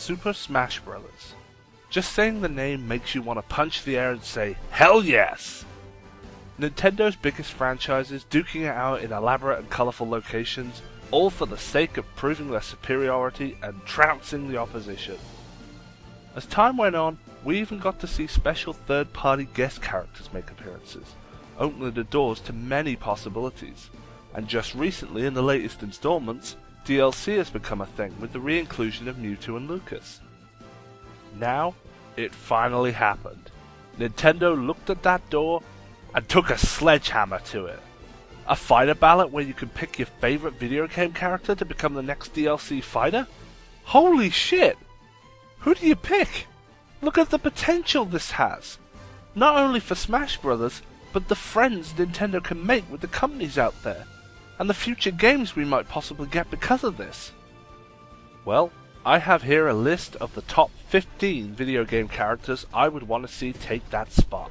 Super Smash Bros. Just saying the name makes you want to punch the air and say, hell yes! Nintendo's biggest franchises duking it out in elaborate and colourful locations, all for the sake of proving their superiority and trouncing the opposition. As time went on, we even got to see special third-party guest characters make appearances, opening the doors to many possibilities. And just recently, in the latest installments, DLC has become a thing with the re-inclusion of Mewtwo and Lucas. Now, it finally happened. Nintendo looked at that door and took a sledgehammer to it. A fighter ballot where you can pick your favorite video game character to become the next DLC fighter? Holy shit! Who do you pick? Look at the potential this has! Not only for Smash Bros., but the friends Nintendo can make with the companies out there, and the future games we might possibly get because of this. Well, I have here a list of the top 15 video game characters I would want to see take that spot,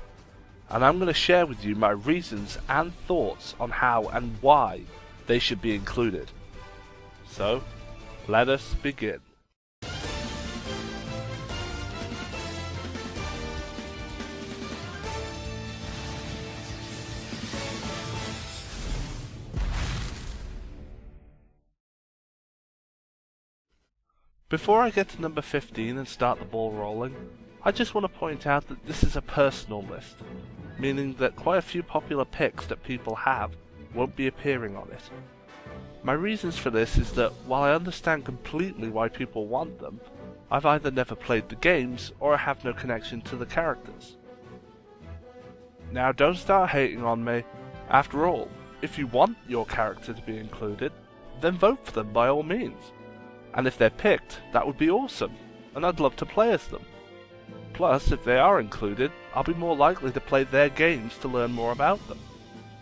and I'm going to share with you my reasons and thoughts on how and why they should be included. So, let us begin. Before I get to number 15 and start the ball rolling, I just want to point out that this is a personal list, meaning that quite a few popular picks that people have won't be appearing on it. My reasons for this is that while I understand completely why people want them, I've either never played the games or I have no connection to the characters. Now don't start hating on me. After all, if you want your character to be included, then vote for them by all means. And if they're picked, that would be awesome, and I'd love to play as them. Plus, if they are included, I'll be more likely to play their games to learn more about them.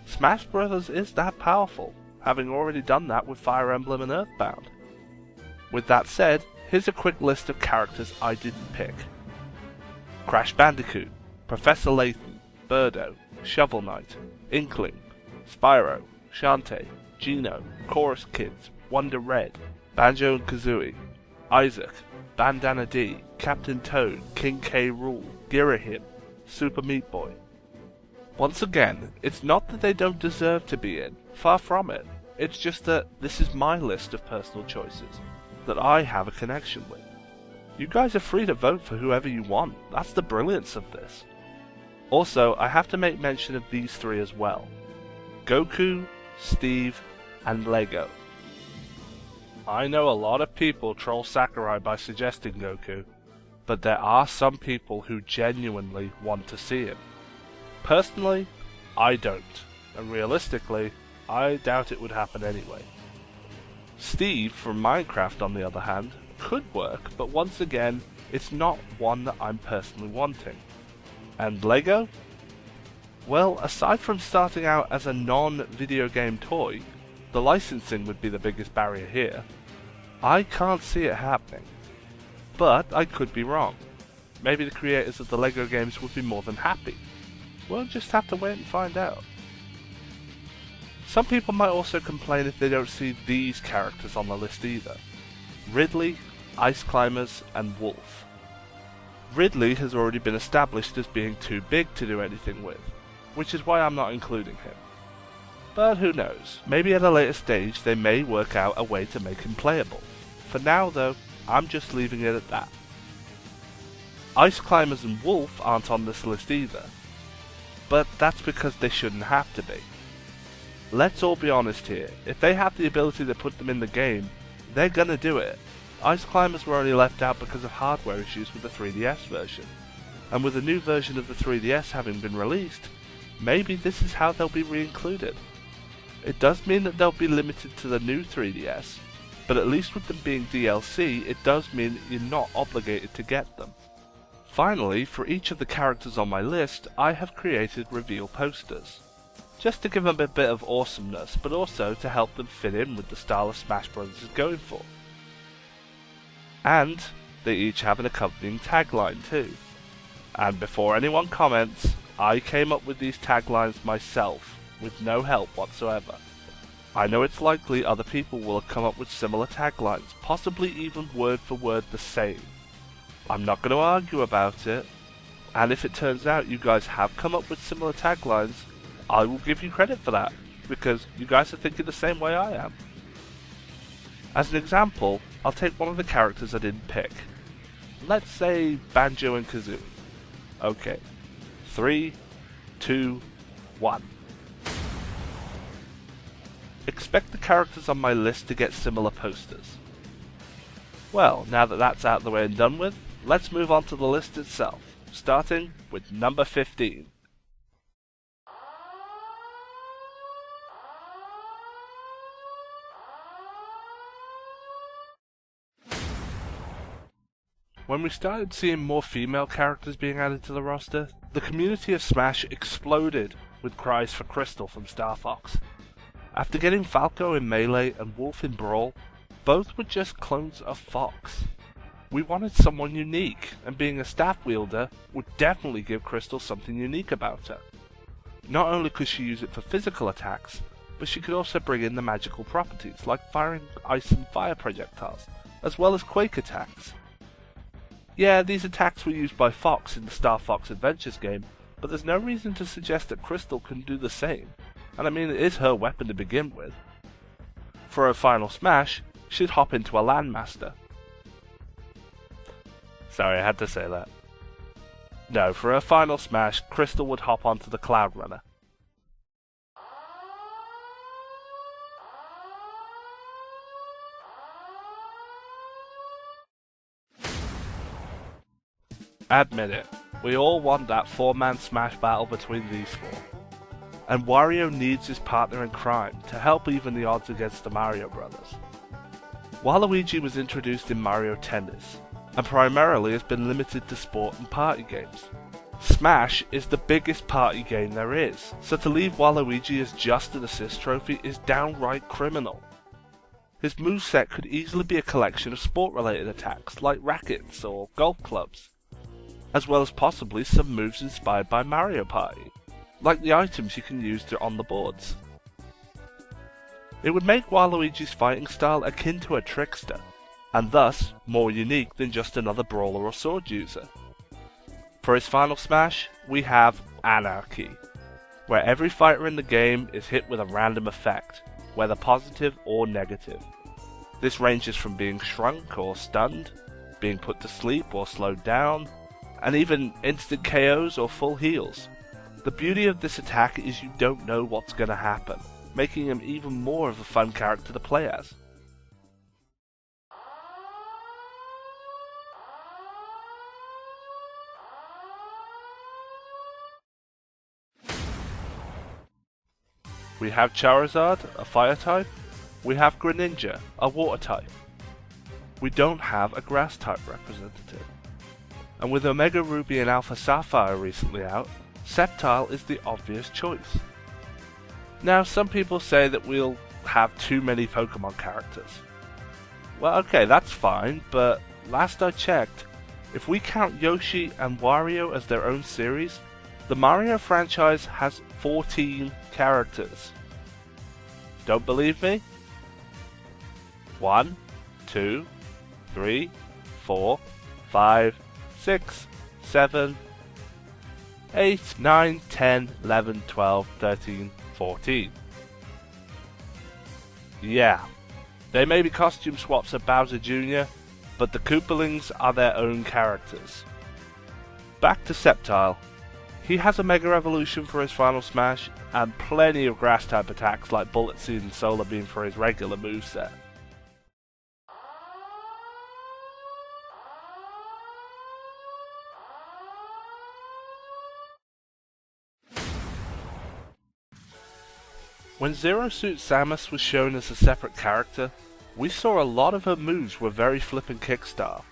Smash Bros. Is that powerful, having already done that with Fire Emblem and Earthbound. With that said, here's a quick list of characters I didn't pick. Crash Bandicoot, Professor Layton, Birdo, Shovel Knight, Inkling, Spyro, Shantae, Geno, Chorus Kids, Wonder Red, Banjo and Kazooie, Isaac, Bandana D, Captain Toad, King K. Rool, Girahim, Super Meat Boy. Once again, it's not that they don't deserve to be in, far from it. It's just that this is my list of personal choices that I have a connection with. You guys are free to vote for whoever you want. That's the brilliance of this. Also, I have to make mention of these three as well: Goku, Steve, and Lego. I know a lot of people troll Sakurai by suggesting Goku, but there are some people who genuinely want to see him. Personally, I don't, and realistically, I doubt it would happen anyway. Steve from Minecraft, on the other hand, could work, but once again, it's not one that I'm personally wanting. And Lego? Well, aside from starting out as a non-video game toy, the licensing would be the biggest barrier here. I can't see it happening. But I could be wrong. Maybe the creators of the Lego games would be more than happy. We'll just have to wait and find out. Some people might also complain if they don't see these characters on the list either: Ridley, Ice Climbers, and Wolf. Ridley has already been established as being too big to do anything with, which is why I'm not including him. But who knows, maybe at a later stage they may work out a way to make him playable. For now though, I'm just leaving it at that. Ice Climbers and Wolf aren't on this list either, but that's because they shouldn't have to be. Let's all be honest here, if they have the ability to put them in the game, they're gonna do it. Ice Climbers were only left out because of hardware issues with the 3DS version, and with a new version of the 3DS having been released, maybe this is how they'll be re-included. It does mean that they'll be limited to the new 3DS, but at least with them being DLC, it does mean that you're not obligated to get them. Finally, for each of the characters on my list, I have created reveal posters, just to give them a bit of awesomeness, but also to help them fit in with the style of Smash Bros. Is going for. And they each have an accompanying tagline too. And before anyone comments, I came up with these taglines myself, with no help whatsoever. I know it's likely other people will have come up with similar taglines, possibly even word for word the same, I'm not going to argue about it, and if it turns out you guys have come up with similar taglines, I will give you credit for that, because you guys are thinking the same way I am. As an example, I'll take one of the characters I didn't pick. Let's say Banjo and Kazooie. Okay. 3, 2, 1. Expect the characters on my list to get similar posters. Well, now that that's out of the way and done with, let's move on to the list itself, starting with number 15. When we started seeing more female characters being added to the roster, the community of Smash exploded with cries for Crystal from Star Fox. After getting Falco in Melee and Wolf in Brawl, both were just clones of Fox. We wanted someone unique, and being a staff wielder would definitely give Crystal something unique about her. Not only could she use it for physical attacks, but she could also bring in the magical properties like firing ice and fire projectiles, as well as quake attacks. Yeah, these attacks were used by Fox in the Star Fox Adventures game, but there's no reason to suggest that Crystal can do the same, and I mean it is her weapon to begin with. For her final smash, she'd hop into a Landmaster. Sorry, I had to say that. No, for her final smash, Crystal would hop onto the Cloud Runner. Admit it, we all want that 4-man smash battle between these four. And Wario needs his partner in crime to help even the odds against the Mario Brothers. Waluigi was introduced in Mario Tennis, and primarily has been limited to sport and party games. Smash is the biggest party game there is, so to leave Waluigi as just an assist trophy is downright criminal. His moveset could easily be a collection of sport-related attacks like rackets or golf clubs, as well as possibly some moves inspired by Mario Party, like the items you can use on the boards. It would make Waluigi's fighting style akin to a trickster, and thus more unique than just another brawler or sword user. For his final smash, we have Anarchy, where every fighter in the game is hit with a random effect, whether positive or negative. This ranges from being shrunk or stunned, being put to sleep or slowed down, and even instant KOs or full heals. The beauty of this attack is you don't know what's going to happen, making him even more of a fun character to play as. We have Charizard, a fire type. We have Greninja, a water type. We don't have a grass type representative. And with Omega Ruby and Alpha Sapphire recently out, Sceptile is the obvious choice. Now, some people say that we'll have too many Pokemon characters. Well, okay, that's fine, but last I checked, if we count Yoshi and Wario as their own series, the Mario franchise has 14 characters. Don't believe me? 1, 2, 3, 4, 5, 6, 7, 8, 9, 10, 11, 12, 13, 14. Yeah, they may be costume swaps of Bowser Jr., but the Koopalings are their own characters. Back to Sceptile. He has a Mega Evolution for his final smash, and plenty of grass type attacks like Bullet Seed and Solar Beam for his regular moveset. When Zero Suit Samus was shown as a separate character, we saw a lot of her moves were very flippin' kickstar.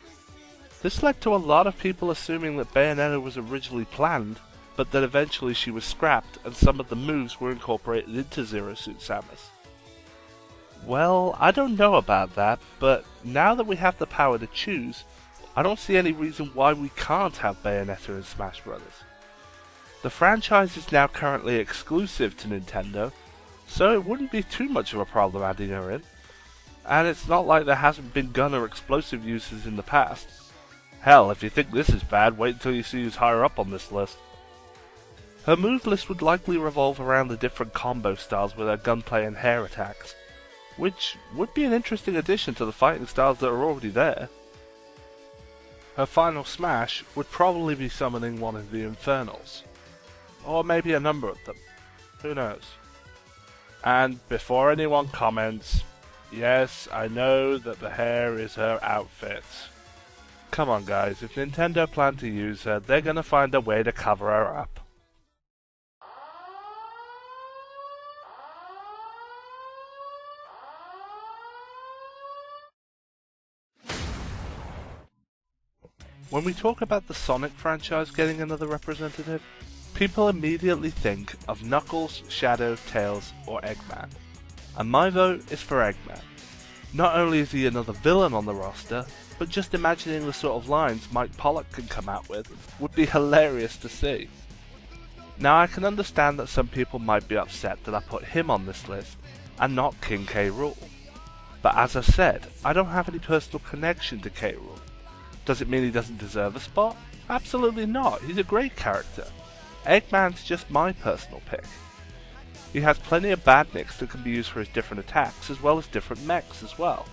This led to a lot of people assuming that Bayonetta was originally planned, but that eventually she was scrapped and some of the moves were incorporated into Zero Suit Samus. Well, I don't know about that, but now that we have the power to choose, I don't see any reason why we can't have Bayonetta in Smash Bros. The franchise is now currently exclusive to Nintendo, so it wouldn't be too much of a problem adding her in. And it's not like there hasn't been gun or explosive uses in the past. Hell, if you think this is bad, wait until you see who's higher up on this list. Her move list would likely revolve around the different combo styles with her gunplay and hair attacks, which would be an interesting addition to the fighting styles that are already there. Her final smash would probably be summoning one of the Infernals, or maybe a number of them, who knows. And before anyone comments, yes, I know that the hair is her outfit. Come on guys, if Nintendo plan to use her, they're gonna find a way to cover her up. When we talk about the Sonic franchise getting another representative, people immediately think of Knuckles, Shadow, Tails, or Eggman. And my vote is for Eggman. Not only is he another villain on the roster, but just imagining the sort of lines Mike Pollock can come out with would be hilarious to see. Now I can understand that some people might be upset that I put him on this list and not King K. Rool. But as I said, I don't have any personal connection to K. Rool. Does it mean he doesn't deserve a spot? Absolutely not, he's a great character. Eggman's just my personal pick. He has plenty of badniks that can be used for his different attacks as well as different mechs as well.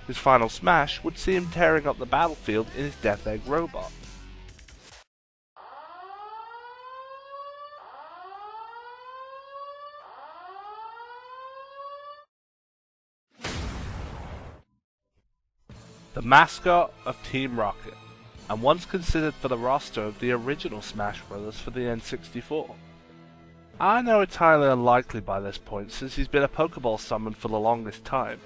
His final smash would see him tearing up the battlefield in his Death Egg robot. The mascot of Team Rocket, and once considered for the roster of the original Smash Bros. For the N64. I know it's highly unlikely by this point since he's been a Pokeball summon for the longest time.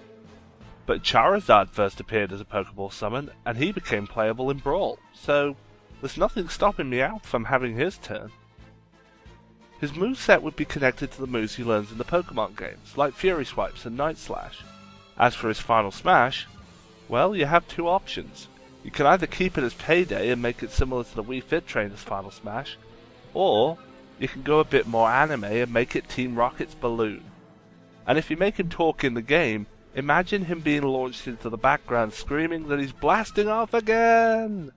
But Charizard first appeared as a Pokeball summon and he became playable in Brawl, so there's nothing stopping Meowth from having his turn. His moveset would be connected to the moves he learns in the Pokemon games, like Fury Swipes and Night Slash. As for his final smash, well, you have two options. You can either keep it as Payday and make it similar to the Wii Fit Trainer's final smash, or you can go a bit more anime and make it Team Rocket's Balloon. And if you make him talk in the game, imagine him being launched into the background screaming that he's blasting off again!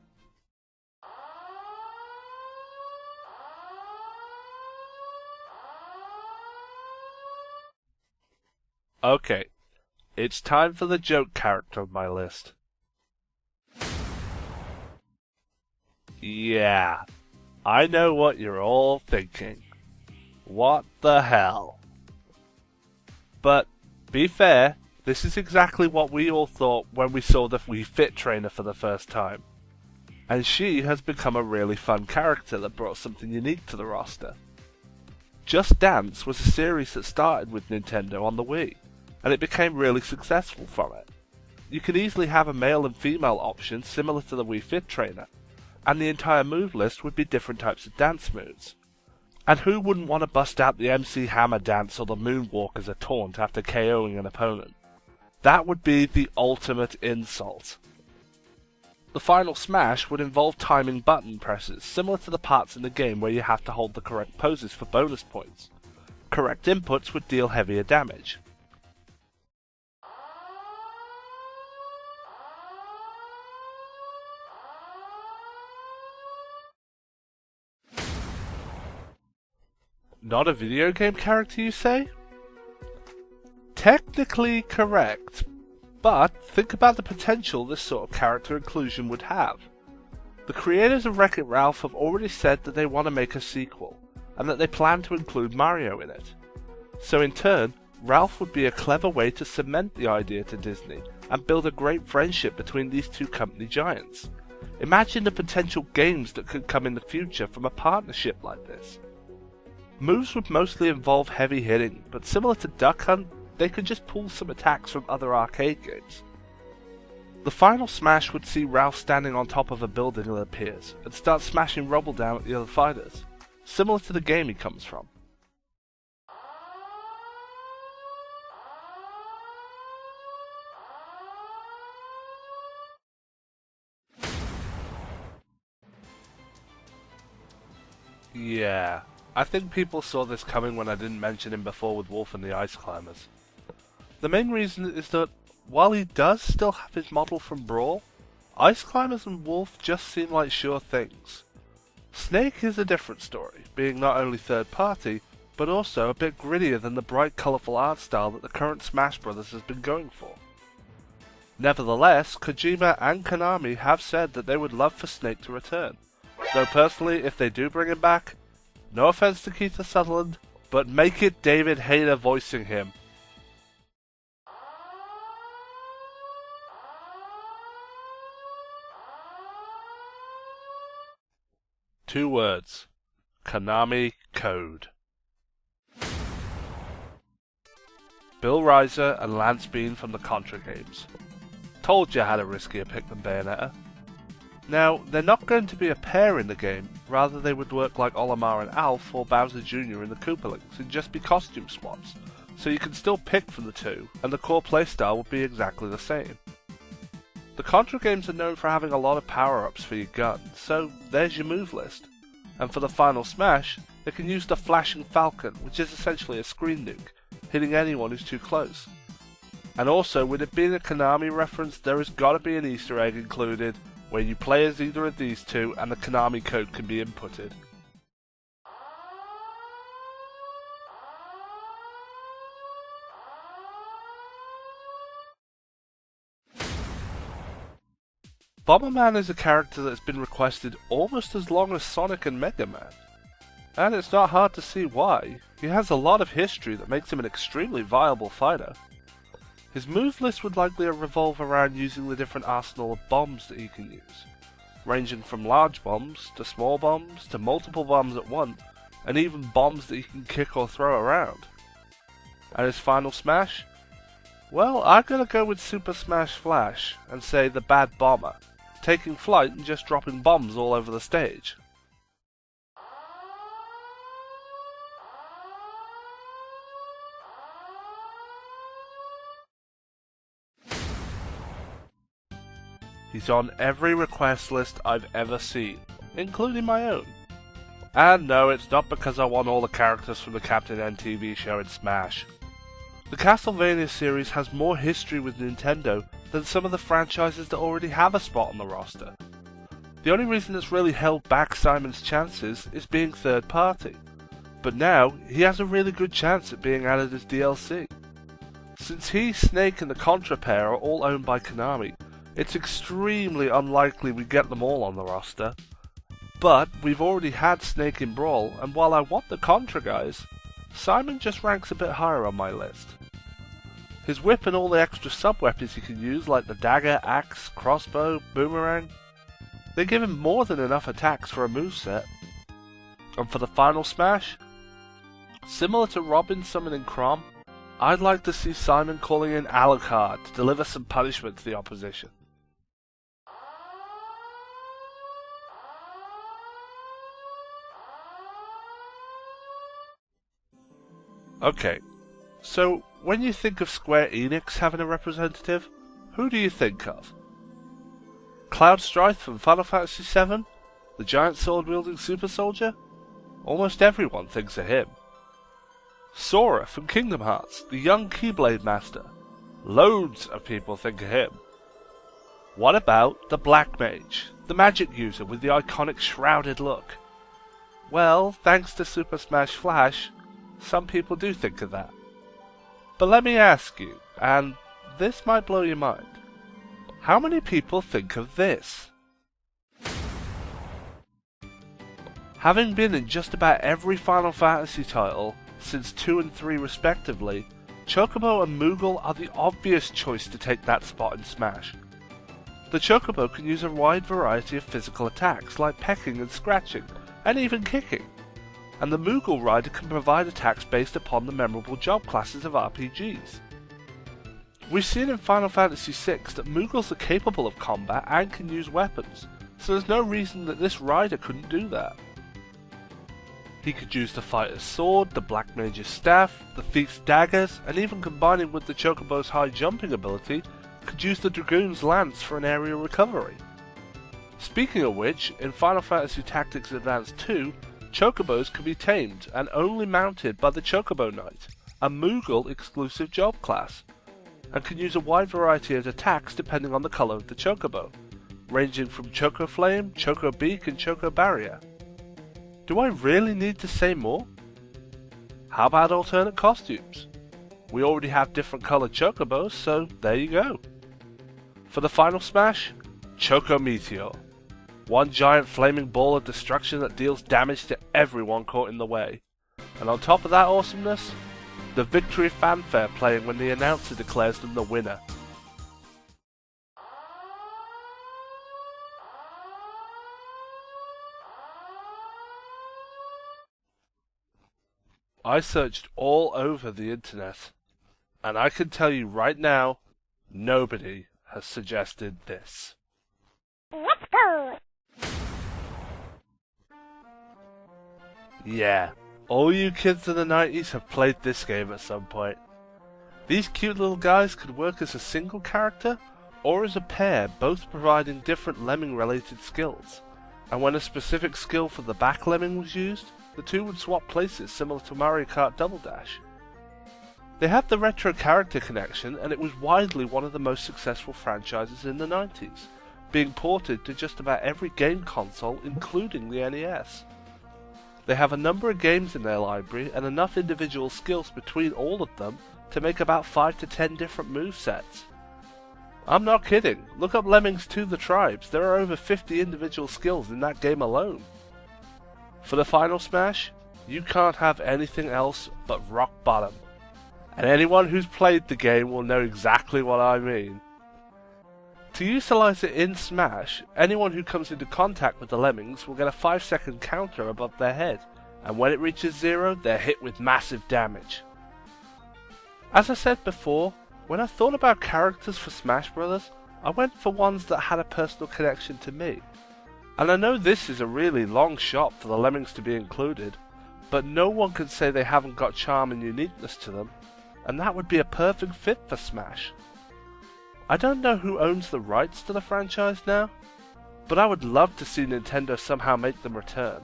Okay, it's time for the joke character of my list. Yeah, I know what you're all thinking. What the hell? But, be fair, this is exactly what we all thought when we saw the Wii Fit Trainer for the first time. And she has become a really fun character that brought something unique to the roster. Just Dance was a series that started with Nintendo on the Wii, and it became really successful from it. You could easily have a male and female option similar to the Wii Fit Trainer, and the entire move list would be different types of dance moves. And who wouldn't want to bust out the MC Hammer dance or the Moonwalk as a taunt after KOing an opponent? That would be the ultimate insult. The final smash would involve timing button presses, similar to the parts in the game where you have to hold the correct poses for bonus points. Correct inputs would deal heavier damage. Not a video game character, you say? Technically correct, but think about the potential this sort of character inclusion would have. The creators of Wreck-It Ralph have already said that they want to make a sequel, and that they plan to include Mario in it. So in turn, Ralph would be a clever way to cement the idea to Disney, and build a great friendship between these two company giants. Imagine the potential games that could come in the future from a partnership like this. Moves would mostly involve heavy hitting, but similar to Duck Hunt, they could just pull some attacks from other arcade games. The final smash would see Ralph standing on top of a building that appears, and start smashing rubble down at the other fighters, similar to the game he comes from. Yeah, I think people saw this coming when I didn't mention him before with Wolf and the Ice Climbers. The main reason is that, while he does still have his model from Brawl, Ice Climbers and Wolf just seem like sure things. Snake is a different story, being not only third party, but also a bit grittier than the bright colourful art style that the current Smash Bros. Has been going for. Nevertheless, Kojima and Konami have said that they would love for Snake to return, though personally, if they do bring him back, no offense to Kiefer Sutherland, but make it David Hayter voicing him. Two words. Konami Code. Bill Reiser and Lance Bean from the Contra games. Told you I had a riskier pick than Bayonetta. Now, they're not going to be a pair in the game, rather they would work like Olimar and Alf or Bowser Jr. in the Koopalings and just be costume swaps, so you can still pick from the two, and the core playstyle will be exactly the same. The Contra games are known for having a lot of power-ups for your gun, so there's your move list. And for the final Smash, they can use the Flashing Falcon, which is essentially a screen nuke, hitting anyone who's too close. And also, with it being a Konami reference, there has got to be an Easter egg included, where you play as either of these two and the Konami code can be inputted. Bomberman is a character that's been requested almost as long as Sonic and Mega Man. And it's not hard to see why. He has a lot of history that makes him an extremely viable fighter. His move list would likely revolve around using the different arsenal of bombs that he can use, ranging from large bombs, to small bombs, to multiple bombs at once, and even bombs that he can kick or throw around. And his final smash? Well, I'm gonna go with Super Smash Flash, and say the Bad Bomber, taking flight and just dropping bombs all over the stage. He's on every request list I've ever seen, including my own. And no, it's not because I want all the characters from the Captain N TV show in Smash. The Castlevania series has more history with Nintendo than some of the franchises that already have a spot on the roster. The only reason it's really held back Simon's chances is being third party, but now he has a really good chance at being added as DLC. Since he, Snake and the Contra pair are all owned by Konami, it's extremely unlikely we get them all on the roster. But we've already had Snake in Brawl, and while I want the Contra guys, Simon just ranks a bit higher on my list. His whip and all the extra sub-weapons he can use like the dagger, axe, crossbow, boomerang, they give him more than enough attacks for a moveset. And for the final smash, similar to Robin summoning Chrom, I'd like to see Simon calling in Alucard to deliver some punishment to the opposition. Okay, so when you think of Square Enix having a representative, who do you think of? Cloud Strife from Final Fantasy VII? The giant sword-wielding super soldier? Almost everyone thinks of him. Sora from Kingdom Hearts, the young Keyblade master? Loads of people think of him. What about the Black Mage, the magic user with the iconic shrouded look? Well, thanks to Super Smash Flash, some people do think of that. But let me ask you, and this might blow your mind, how many people think of this? Having been in just about every Final Fantasy title since 2 and 3 respectively, Chocobo and Moogle are the obvious choice to take that spot in Smash. The Chocobo can use a wide variety of physical attacks like pecking and scratching, and even kicking. And the Moogle Rider can provide attacks based upon the memorable job classes of RPGs. We've seen in Final Fantasy VI that Moogles are capable of combat and can use weapons, so there's no reason that this Rider couldn't do that. He could use the Fighter's Sword, the Black Mage's Staff, the Thief's Daggers, and even combining with the Chocobo's high jumping ability, could use the Dragoon's Lance for an aerial recovery. Speaking of which, in Final Fantasy Tactics Advance 2, Chocobos can be tamed and only mounted by the Chocobo Knight, a Moogle exclusive job class, and can use a wide variety of attacks depending on the colour of the Chocobo, ranging from Choco Flame, Choco Beak and Choco Barrier. Do I really need to say more? How about alternate costumes? We already have different coloured Chocobos, so there you go. For the final smash, Choco Meteor. One giant flaming ball of destruction that deals damage to everyone caught in the way. And on top of that awesomeness, the victory fanfare playing when the announcer declares them the winner. I searched all over the internet, and I can tell you right now, nobody has suggested this. Let's go! Yeah, all you kids in the 90s have played this game at some point. These cute little guys could work as a single character or as a pair, both providing different lemming related skills. And when a specific skill for the back lemming was used, the two would swap places similar to Mario Kart Double Dash. They had the retro character connection, and it was widely one of the most successful franchises in the 90s, being ported to just about every game console including the NES. They have a number of games in their library and enough individual skills between all of them to make about 5 to 10 different movesets. I'm not kidding, look up Lemmings 2 The Tribes, there are over 50 individual skills in that game alone. For the final smash, you can't have anything else but rock bottom. And anyone who's played the game will know exactly what I mean. To utilize it in Smash, anyone who comes into contact with the Lemmings will get a 5-second counter above their head, and when it reaches 0, they're hit with massive damage. As I said before, when I thought about characters for Smash Bros, I went for ones that had a personal connection to me. And I know this is a really long shot for the Lemmings to be included, but no one can say they haven't got charm and uniqueness to them, and that would be a perfect fit for Smash. I don't know who owns the rights to the franchise now, but I would love to see Nintendo somehow make them return.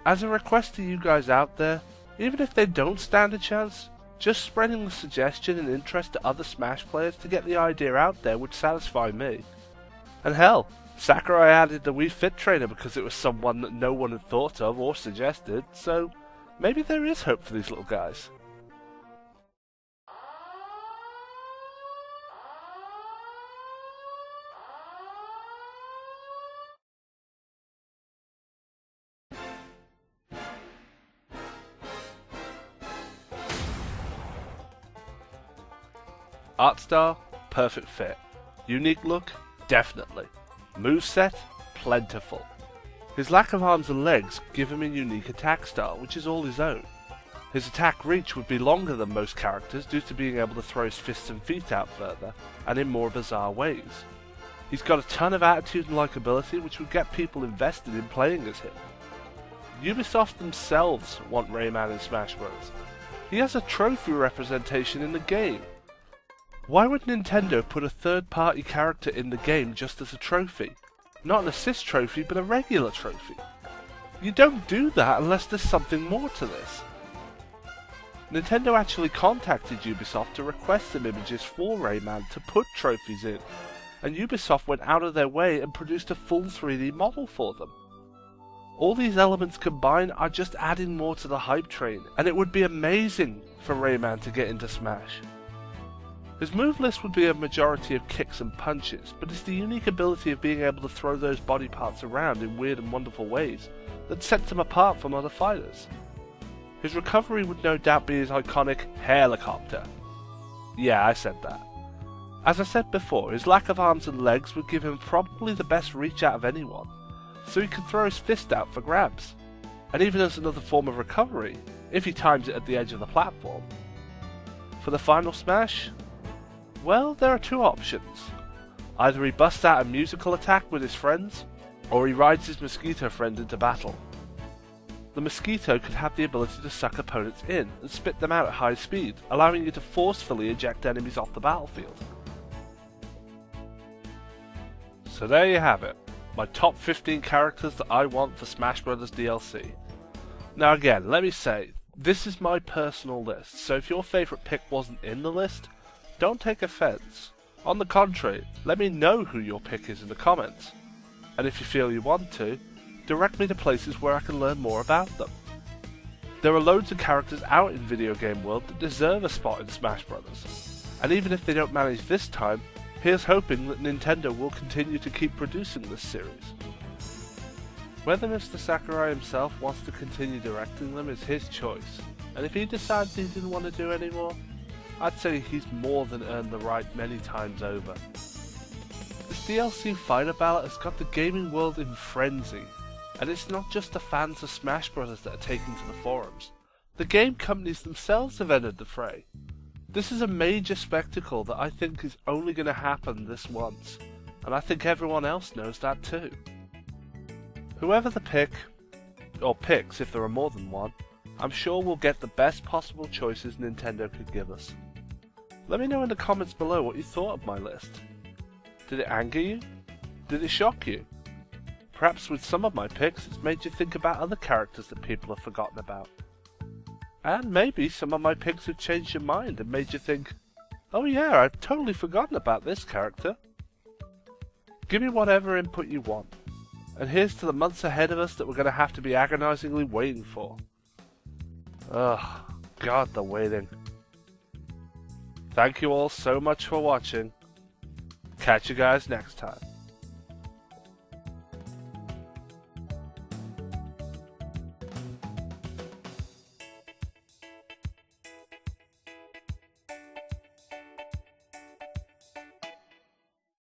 As a request to you guys out there, even if they don't stand a chance, just spreading the suggestion and interest to other Smash players to get the idea out there would satisfy me. And hell, Sakurai added the Wii Fit Trainer because it was someone that no one had thought of or suggested, so maybe there is hope for these little guys. Art style, perfect fit. Unique look, definitely. Moveset, plentiful. His lack of arms and legs give him a unique attack style, which is all his own. His attack reach would be longer than most characters due to being able to throw his fists and feet out further, and in more bizarre ways. He's got a ton of attitude and likability which would get people invested in playing as him. Ubisoft themselves want Rayman in Smash Bros. He has a trophy representation in the game. Why would Nintendo put a third-party character in the game just as a trophy? Not an assist trophy, but a regular trophy. You don't do that unless there's something more to this. Nintendo actually contacted Ubisoft to request some images for Rayman to put trophies in, and Ubisoft went out of their way and produced a full 3D model for them. All these elements combined are just adding more to the hype train, and it would be amazing for Rayman to get into Smash. His move list would be a majority of kicks and punches, but it's the unique ability of being able to throw those body parts around in weird and wonderful ways that sets him apart from other fighters. His recovery would no doubt be his iconic helicopter. Yeah, I said that. As I said before, his lack of arms and legs would give him probably the best reach out of anyone, so he could throw his fist out for grabs, and even as another form of recovery, if he times it at the edge of the platform. For the final smash, well, there are two options. Either he busts out a musical attack with his friends, or he rides his mosquito friend into battle. The mosquito could have the ability to suck opponents in and spit them out at high speed, allowing you to forcefully eject enemies off the battlefield. So there you have it, my top 15 characters that I want for Smash Bros. DLC. Now again, let me say, this is my personal list, so if your favourite pick wasn't in the list, don't take offence. On the contrary, let me know who your pick is in the comments. And if you feel you want to, direct me to places where I can learn more about them. There are loads of characters out in video game world that deserve a spot in Smash Bros. And even if they don't manage this time, here's hoping that Nintendo will continue to keep producing this series. Whether Mr. Sakurai himself wants to continue directing them is his choice, and if he decides he didn't want to do any more, I'd say he's more than earned the right many times over. This DLC fighter ballot has got the gaming world in frenzy, and it's not just the fans of Smash Bros. That are taking to the forums. The game companies themselves have entered the fray. This is a major spectacle that I think is only going to happen this once, and I think everyone else knows that too. Whoever the pick, or picks if there are more than one, I'm sure we'll get the best possible choices Nintendo could give us. Let me know in the comments below what you thought of my list. Did it anger you? Did it shock you? Perhaps with some of my picks it's made you think about other characters that people have forgotten about. And maybe some of my picks have changed your mind and made you think, oh yeah, I'd totally forgotten about this character. Give me whatever input you want. And here's to the months ahead of us that we're going to have to be agonizingly waiting for. Ugh, God, the waiting. Thank you all so much for watching. Catch you guys next time.